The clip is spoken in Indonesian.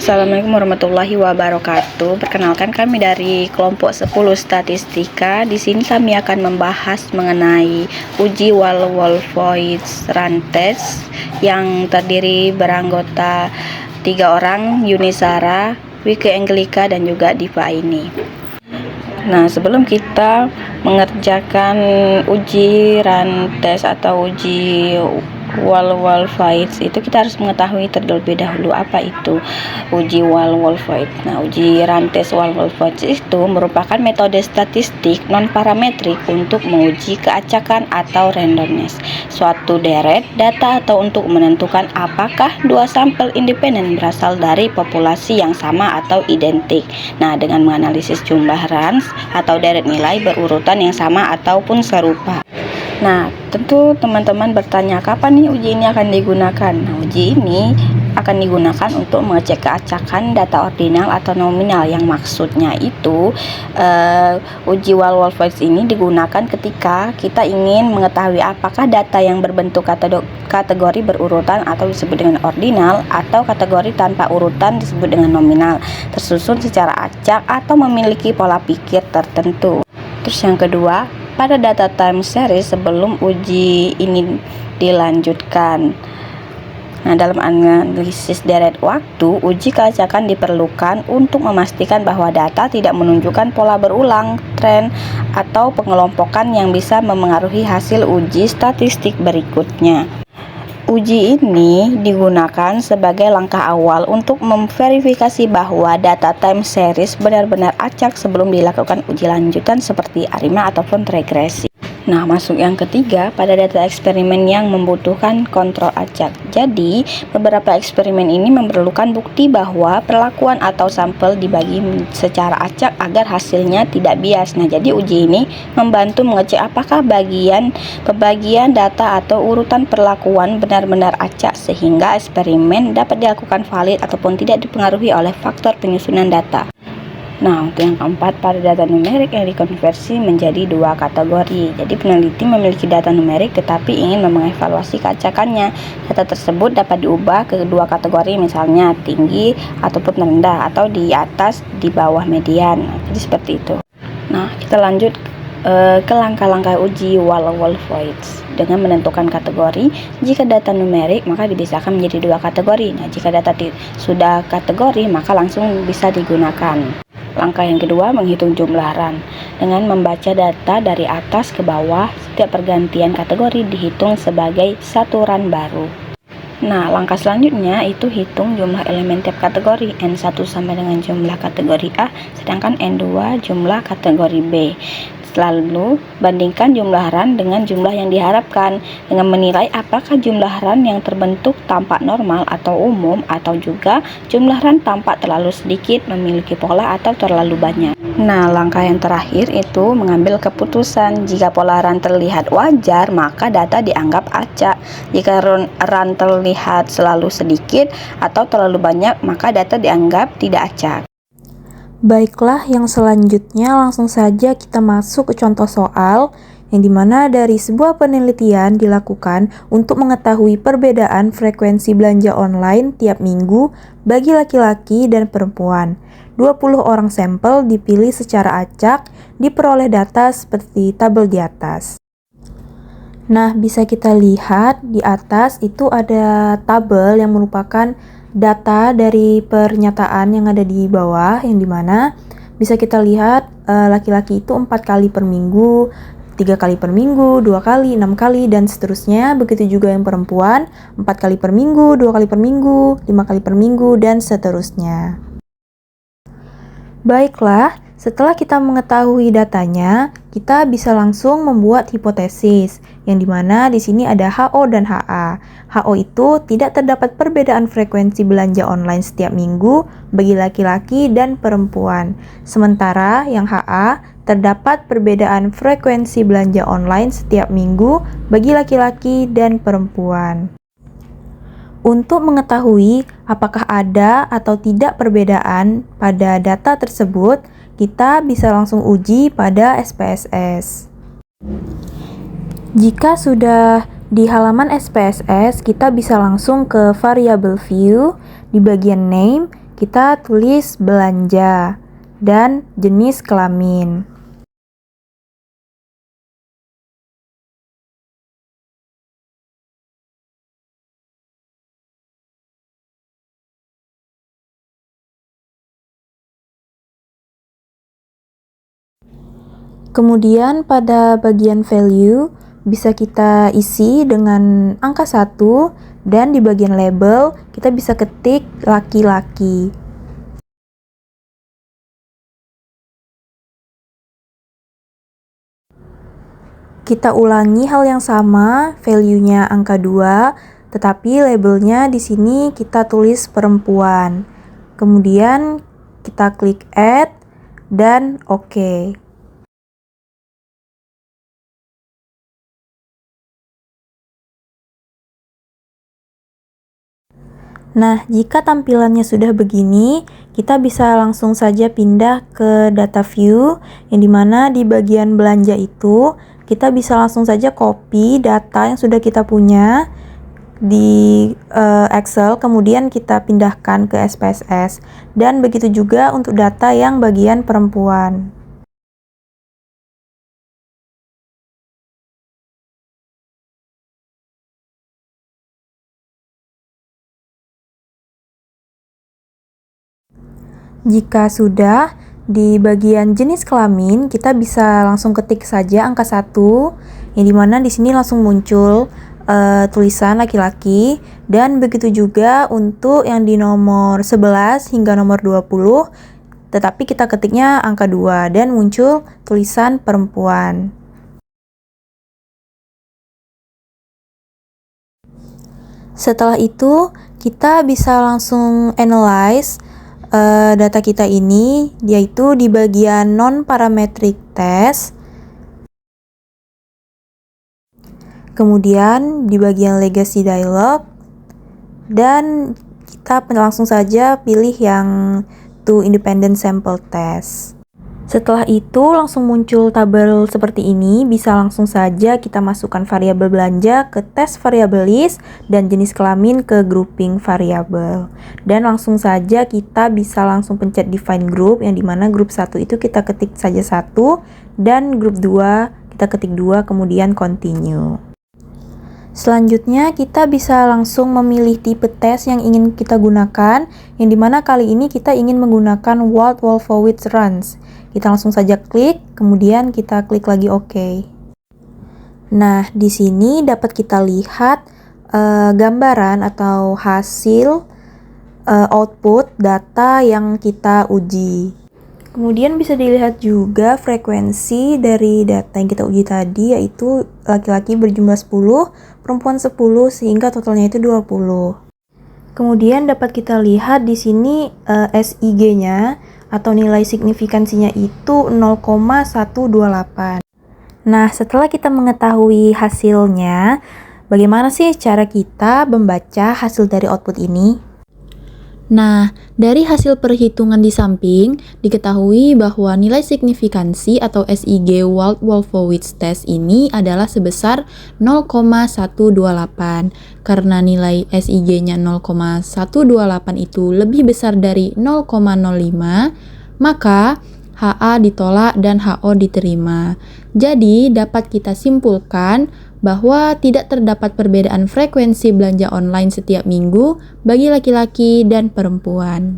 Assalamualaikum warahmatullahi wabarakatuh. Perkenalkan, kami dari kelompok 10 statistika. Di sini kami akan membahas mengenai uji Wahl-Wolfowitz run test yang terdiri beranggota 3 orang, Yuni Sara, Wiki Angelika, dan juga Diva ini. Nah, sebelum kita mengerjakan uji run test atau uji Wahl-Wolfowitz itu, kita harus mengetahui terlebih dahulu apa itu uji Wahl-Wolfowitz. Nah, uji run test Wahl-Wolfowitz itu merupakan metode statistik non-parametrik untuk menguji keacakan atau randomness suatu deret data atau untuk menentukan apakah dua sampel independen berasal dari populasi yang sama atau identik. Nah, dengan menganalisis jumlah runs atau deret nilai berurutan yang sama ataupun serupa. Nah, tentu teman-teman bertanya, kapan nih uji ini akan digunakan? Nah, uji ini akan digunakan untuk mengecek keacakan data ordinal atau nominal, yang maksudnya itu uji Wahl-Wolfowitz ini digunakan ketika kita ingin mengetahui apakah data yang berbentuk kategori berurutan atau disebut dengan ordinal, atau kategori tanpa urutan disebut dengan nominal, tersusun secara acak atau memiliki pola pikir tertentu. Terus yang kedua, pada data time series sebelum uji ini dilanjutkan. Nah, dalam analisis deret waktu, uji keacakan diperlukan untuk memastikan bahwa data tidak menunjukkan pola berulang, tren, atau pengelompokan yang bisa memengaruhi hasil uji statistik berikutnya. Uji ini digunakan sebagai langkah awal untuk memverifikasi bahwa data time series benar-benar acak sebelum dilakukan uji lanjutan seperti ARIMA ataupun regresi. Nah, masuk yang ketiga, pada data eksperimen yang membutuhkan kontrol acak. Jadi, beberapa eksperimen ini memerlukan bukti bahwa perlakuan atau sampel dibagi secara acak agar hasilnya tidak bias. Nah, jadi uji ini membantu mengecek apakah pembagian data atau urutan perlakuan benar-benar acak sehingga eksperimen dapat dilakukan valid ataupun tidak dipengaruhi oleh faktor penyusunan data. Nah, untuk yang keempat, pada data numerik yang dikonversi menjadi 2 kategori. Jadi, peneliti memiliki data numerik tetapi ingin mengevaluasi keacakannya. Data tersebut dapat diubah ke 2 kategori, misalnya tinggi ataupun rendah, atau di atas, di bawah median. Jadi seperti itu. Nah, kita lanjut ke langkah-langkah uji Wahl-Wolfowitz. Dengan menentukan kategori, jika data numerik maka dipisahkan menjadi 2 kategori. Nah, jika data sudah kategori maka langsung bisa digunakan. Langkah yang kedua, menghitung jumlah run. Dengan membaca data dari atas ke bawah, setiap pergantian kategori dihitung sebagai satu run baru. Nah, langkah selanjutnya itu hitung jumlah elemen tiap kategori. N1 sama dengan jumlah kategori A, sedangkan N2 jumlah kategori B. Lalu, bandingkan jumlah run dengan jumlah yang diharapkan dengan menilai apakah jumlah run yang terbentuk tampak normal atau umum, atau juga jumlah run tampak terlalu sedikit, memiliki pola, atau terlalu banyak. Nah, langkah yang terakhir itu mengambil keputusan. Jika pola run terlihat wajar, maka data dianggap acak. Jika run terlihat selalu sedikit atau terlalu banyak, maka data dianggap tidak acak. Baiklah, yang selanjutnya langsung saja kita masuk ke contoh soal yang dimana dari sebuah penelitian dilakukan untuk mengetahui perbedaan frekuensi belanja online tiap minggu bagi laki-laki dan perempuan. 20 orang sampel dipilih secara acak, diperoleh data seperti tabel di atas. Nah, bisa kita lihat di atas itu ada tabel yang merupakan data dari pernyataan yang ada di bawah, yang dimana bisa kita lihat laki-laki itu 4 kali per minggu, 3 kali per minggu, 2 kali, 6 kali, dan seterusnya. Begitu juga yang perempuan, 4 kali per minggu, 2 kali per minggu, 5 kali per minggu, dan seterusnya. Baiklah, setelah kita mengetahui datanya, kita bisa langsung membuat hipotesis, yang dimana di sini ada HO dan HA. HO itu tidak terdapat perbedaan frekuensi belanja online setiap minggu bagi laki-laki dan perempuan. Sementara yang HA terdapat perbedaan frekuensi belanja online setiap minggu bagi laki-laki dan perempuan. Untuk mengetahui apakah ada atau tidak perbedaan pada data tersebut, kita bisa langsung uji pada SPSS. Jika sudah di halaman SPSS, kita bisa langsung ke variable view. Di bagian name, kita tulis belanja dan jenis kelamin. Kemudian pada bagian value bisa kita isi dengan angka 1 dan di bagian label kita bisa ketik laki-laki. Kita ulangi hal yang sama, value-nya angka 2, tetapi labelnya di sini kita tulis perempuan. Kemudian kita klik add dan oke. Nah, jika tampilannya sudah begini, kita bisa langsung saja pindah ke data view, yang dimana di bagian belanja itu, kita bisa langsung saja copy data yang sudah kita punya di Excel, kemudian kita pindahkan ke SPSS. Dan begitu juga untuk data yang bagian perempuan. Jika sudah, di bagian jenis kelamin kita bisa langsung ketik saja angka 1, yang dimana di sini langsung muncul tulisan laki-laki, dan begitu juga untuk yang di nomor 11 hingga nomor 20, tetapi kita ketiknya angka 2 dan muncul tulisan perempuan. Setelah itu, kita bisa langsung analyze data kita ini, yaitu di bagian non-parametric test. Kemudian di bagian legacy dialog, dan kita langsung saja pilih yang to independent sample test. Setelah itu langsung muncul tabel seperti ini, bisa langsung saja kita masukkan variabel belanja ke tes variabel list dan jenis kelamin ke grouping variabel. Dan langsung saja kita bisa langsung pencet define group, yang dimana grup 1 itu kita ketik saja 1 dan grup 2 kita ketik 2, kemudian continue. Selanjutnya kita bisa langsung memilih tipe tes yang ingin kita gunakan, yang dimana kali ini kita ingin menggunakan Wald-Wolfowitz runs. Kita langsung saja klik, kemudian kita klik lagi OK. Nah, di sini dapat kita lihat gambaran atau hasil output data yang kita uji. Kemudian bisa dilihat juga frekuensi dari data yang kita uji tadi, yaitu laki-laki berjumlah 10, perempuan 10, sehingga totalnya itu 20. Kemudian dapat kita lihat di sini SIG-nya atau nilai signifikansinya itu 0,128. Nah, setelah kita mengetahui hasilnya, bagaimana sih cara kita membaca hasil dari output ini? Nah, dari hasil perhitungan di samping, diketahui bahwa nilai signifikansi atau SIG Wald-Wolfowitz test ini adalah sebesar 0,128. Karena nilai SIG-nya 0,128 itu lebih besar dari 0,05, maka HA ditolak dan HO diterima. Jadi, dapat kita simpulkan bahwa tidak terdapat perbedaan frekuensi belanja online setiap minggu bagi laki-laki dan perempuan.